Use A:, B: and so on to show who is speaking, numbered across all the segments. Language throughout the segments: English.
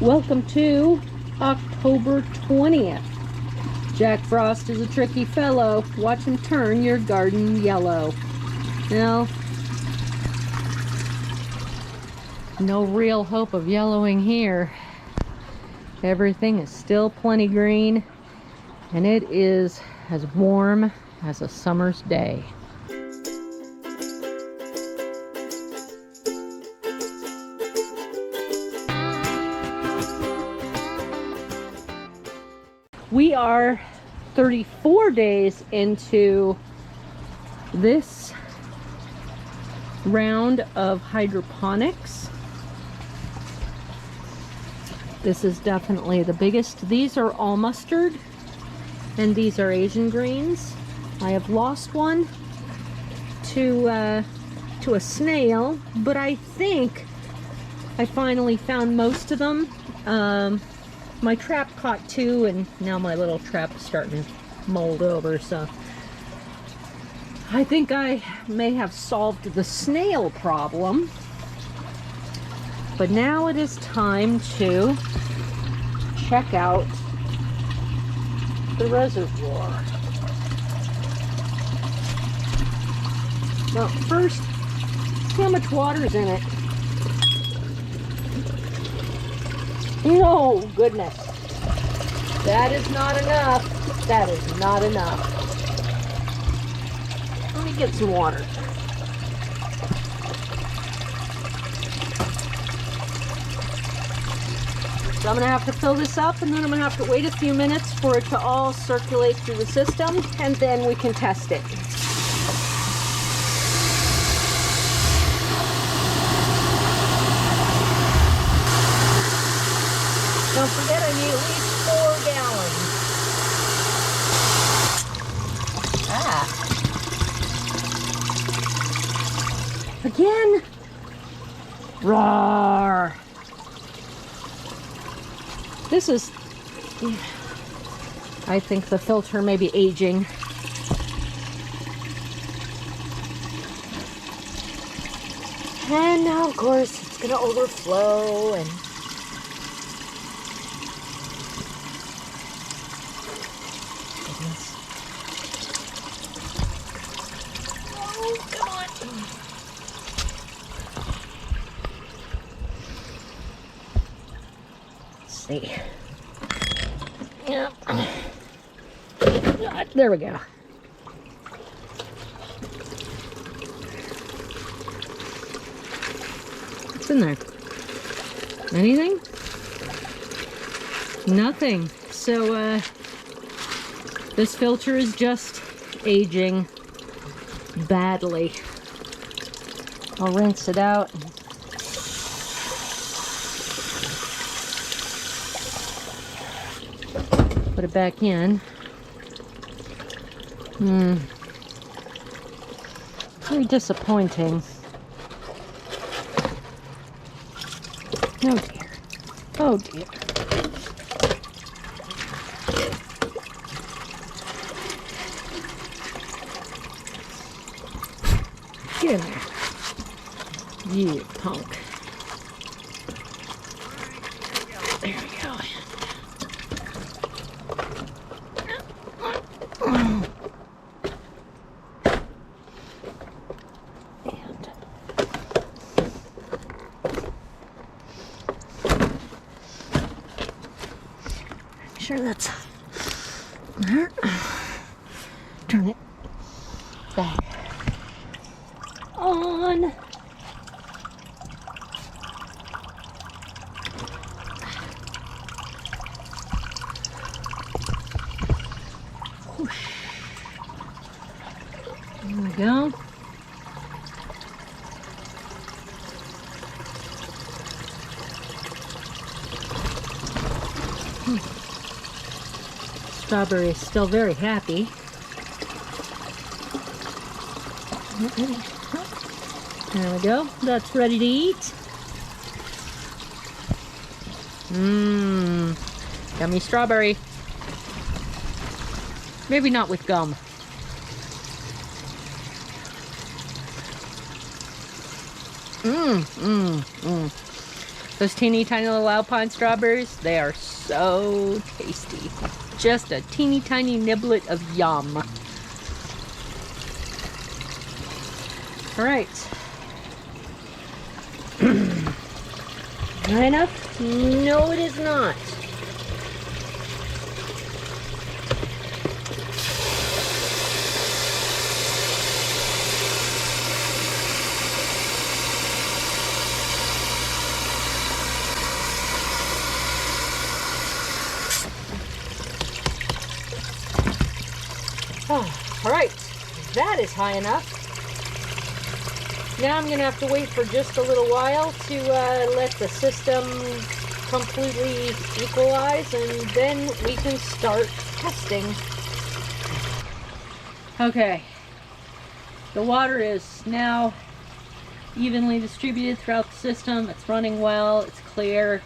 A: Welcome to October 20th. Jack Frost is a tricky fellow. Watch him turn your garden yellow. Now, no real hope of yellowing here. Everything is still plenty green, and it is as warm as a summer's day. We are 34 days into this round of hydroponics. This is definitely the biggest. These are all mustard, and these are Asian greens. I have lost one to a snail, but I think I finally found most of them. My trap caught two, and now my little trap is starting to mold over, so I think I may have solved the snail problem. But now it is time to check out the reservoir. Well, first, see how much water's in it. No, goodness. That is not enough. That is not enough. Let me get some water. So I'm going to have to fill this up, and then I'm going to have to wait a few minutes for it to all circulate through the system, and then we can test it. Don't forget, I need at least 4 gallons. Again? Roar! This is... I think the filter may be aging. And now, of course, it's going to overflow and... See. Yeah. There we go. What's in there? Anything? Nothing. So, this filter is just aging badly. I'll rinse it out. Put it back in. Very disappointing. Oh dear. Oh dear. Get in there. You punk. There we go. Sure that's there. Turn it back on. Whoosh. There we go. Strawberry is still very happy. There we go. That's ready to eat. Yummy strawberry. Maybe not with gum. Those teeny tiny little alpine strawberries, they are so tasty. Just a teeny tiny niblet of yum. All right. Not enough? No, it is not. Oh, all right, that is high enough. Now I'm going to have to wait for just a little while to let the system completely equalize, and then we can start testing. Okay, the water is now evenly distributed throughout the system. It's running well, it's clear,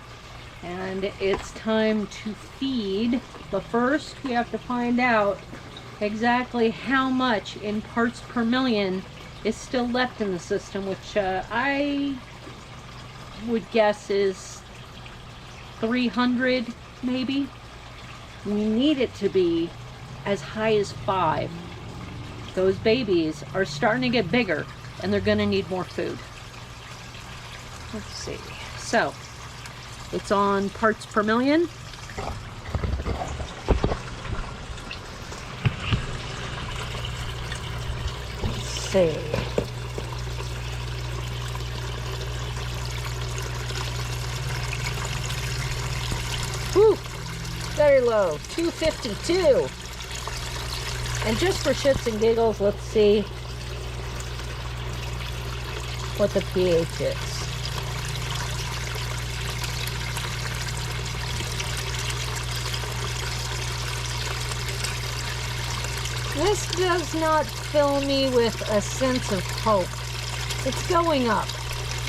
A: and it's time to feed. But first we have to find out exactly how much in parts per million is still left in the system, which I would guess is 300 maybe. We need it to be as high as 5. Those babies are starting to get bigger and they're going to need more food. Let's see. So it's on parts per million. See. Whew, very low, 252. And just for shits and giggles, let's see what the pH is. This does not fill me with a sense of hope. It's going up.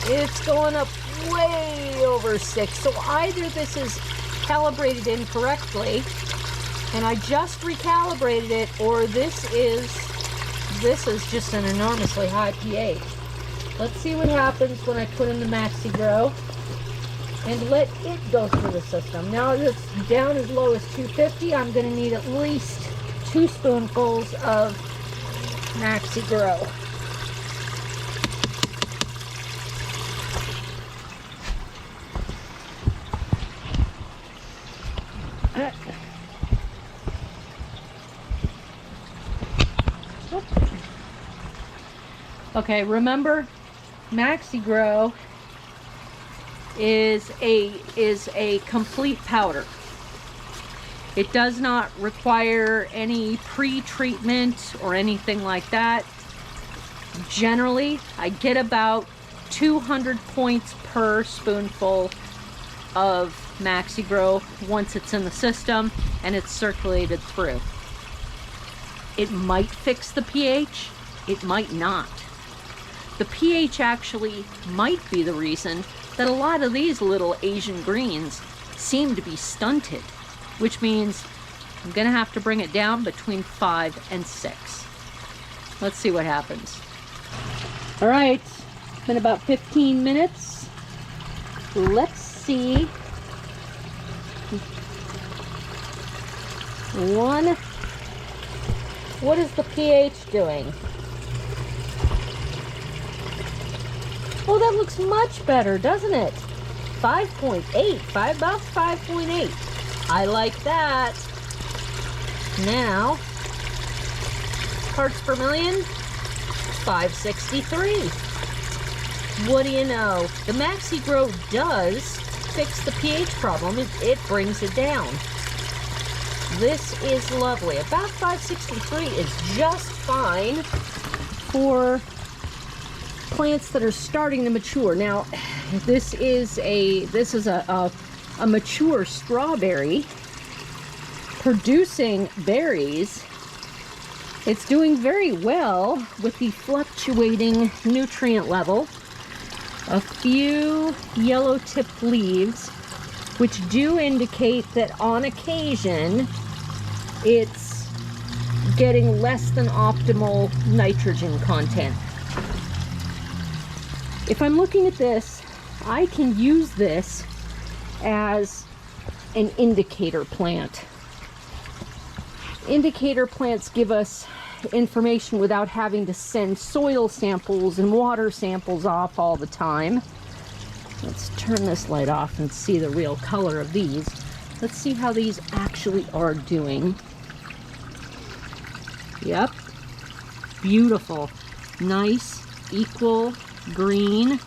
A: It's going up way over 6. So either this is calibrated incorrectly, and I just recalibrated it, or this is just an enormously high pH. Let's see what happens when I put in the MaxiGro and let it go through the system. Now it's down as low as 250. I'm going to need at least 2 spoonfuls of MaxiGro. Okay, remember, MaxiGro is a complete powder. It does not require any pre-treatment or anything like that. Generally, I get about 200 points per spoonful of MaxiGro once it's in the system and it's circulated through. It might fix the pH, it might not. The pH actually might be the reason that a lot of these little Asian greens seem to be stunted, which means I'm gonna have to bring it down between 5 and 6. Let's see what happens. All right, it's been about 15 minutes. Let's see. What is the pH doing? Oh, that looks much better, doesn't it? 5.8, about 5.8. I like that. Now, parts per million, 563. What do you know? The MaxiGro does fix the pH problem. It brings it down. This is lovely. About 563 is just fine for plants that are starting to mature. Now, this is a mature strawberry producing berries. It's doing very well with the fluctuating nutrient level. A few yellow tipped leaves, which do indicate that on occasion it's getting less than optimal nitrogen content. If I'm looking at this I can use this as an indicator plant. Indicator plants give us information without having to send soil samples and water samples off all the time. Let's turn this light off and see the real color of these. Let's see how these actually are doing. Yep, beautiful, nice, equal green.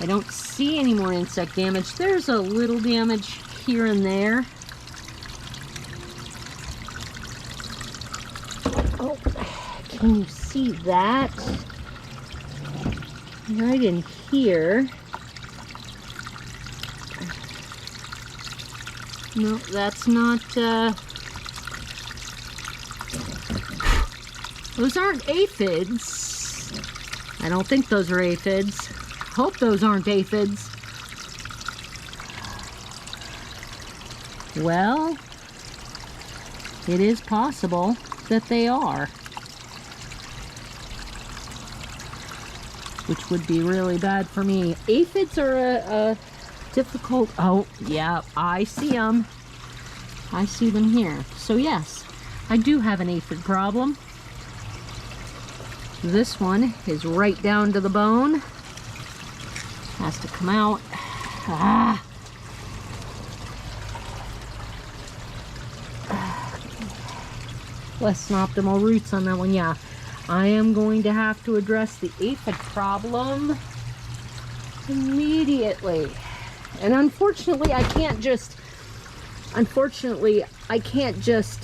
A: I don't see any more insect damage. There's a little damage here and there. Oh, can you see that? Right in here. No, that's not, those aren't aphids. I don't think those are aphids. Hope those aren't aphids. Well, it is possible that they are, which would be really bad for me. Aphids are a difficult, oh yeah, I see them. I see them here. So yes, I do have an aphid problem. This one is right down to the bone. Has to come out. Ah. Less than optimal roots on that one. Yeah, I am going to have to address the aphid problem immediately. And unfortunately, I can't just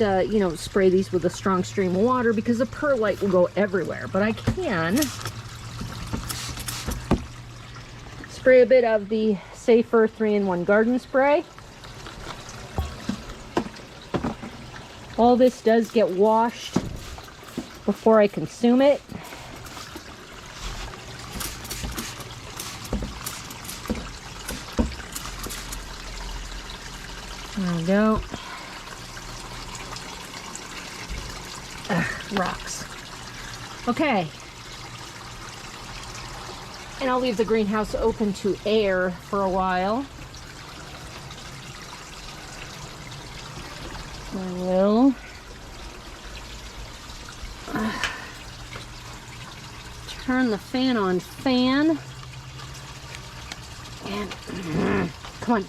A: you know, spray these with a strong stream of water because the perlite will go everywhere. But I can spray a bit of the Safer 3-in-1 garden spray. All this does get washed before I consume it. There we go. Rocks. Okay. And I'll leave the greenhouse open to air for a while. I will turn the fan on fan. And come on.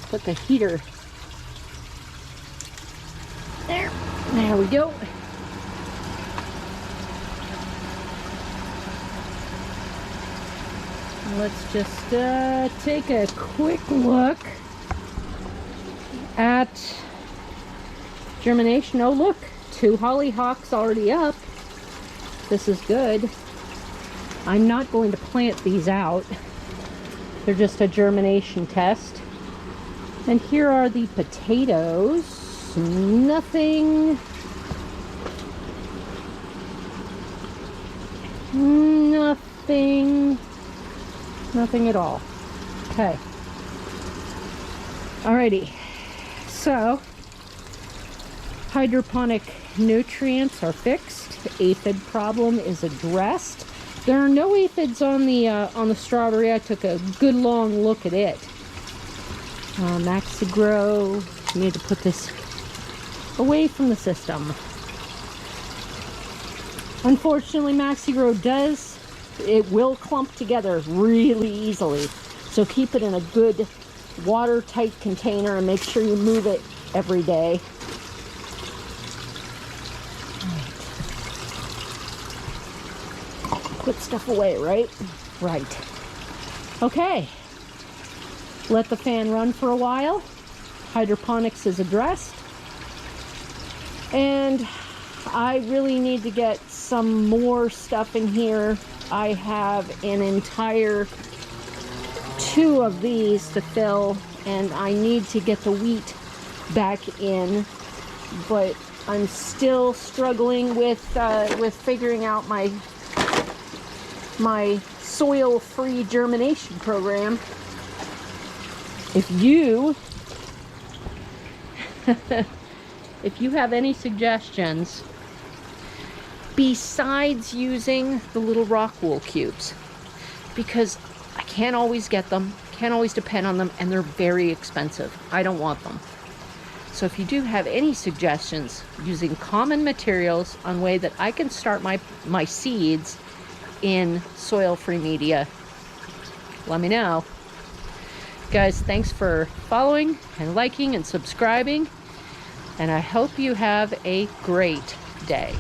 A: Put the heater there. There we go. Let's just take a quick look at germination. Oh look, 2 hollyhocks already up. This is good. I'm not going to plant these out. They're just a germination test. And here are the potatoes. Nothing at all. Okay. Alrighty. So, hydroponic nutrients are fixed. Aphid problem is addressed. There are no aphids on the strawberry. I took a good long look at it. MaxiGro. Need to put this away from the system. Unfortunately, MaxiGro will clump together really easily. So keep it in a good watertight container and make sure you move it every day. Put stuff away, right? Right. Okay. Let the fan run for a while. Hydroponics is addressed. And I really need to get some more stuff in here. I have an entire 2 of these to fill, and I need to get the wheat back in, but I'm still struggling with figuring out my soil-free germination program. If you have any suggestions besides using the little rock wool cubes, because I can't always get them, can't always depend on them, and they're very expensive. I don't want them. So if you do have any suggestions using common materials on way that I can start my seeds in soil-free media, let me know. Guys, thanks for following and liking and subscribing, and I hope you have a great day.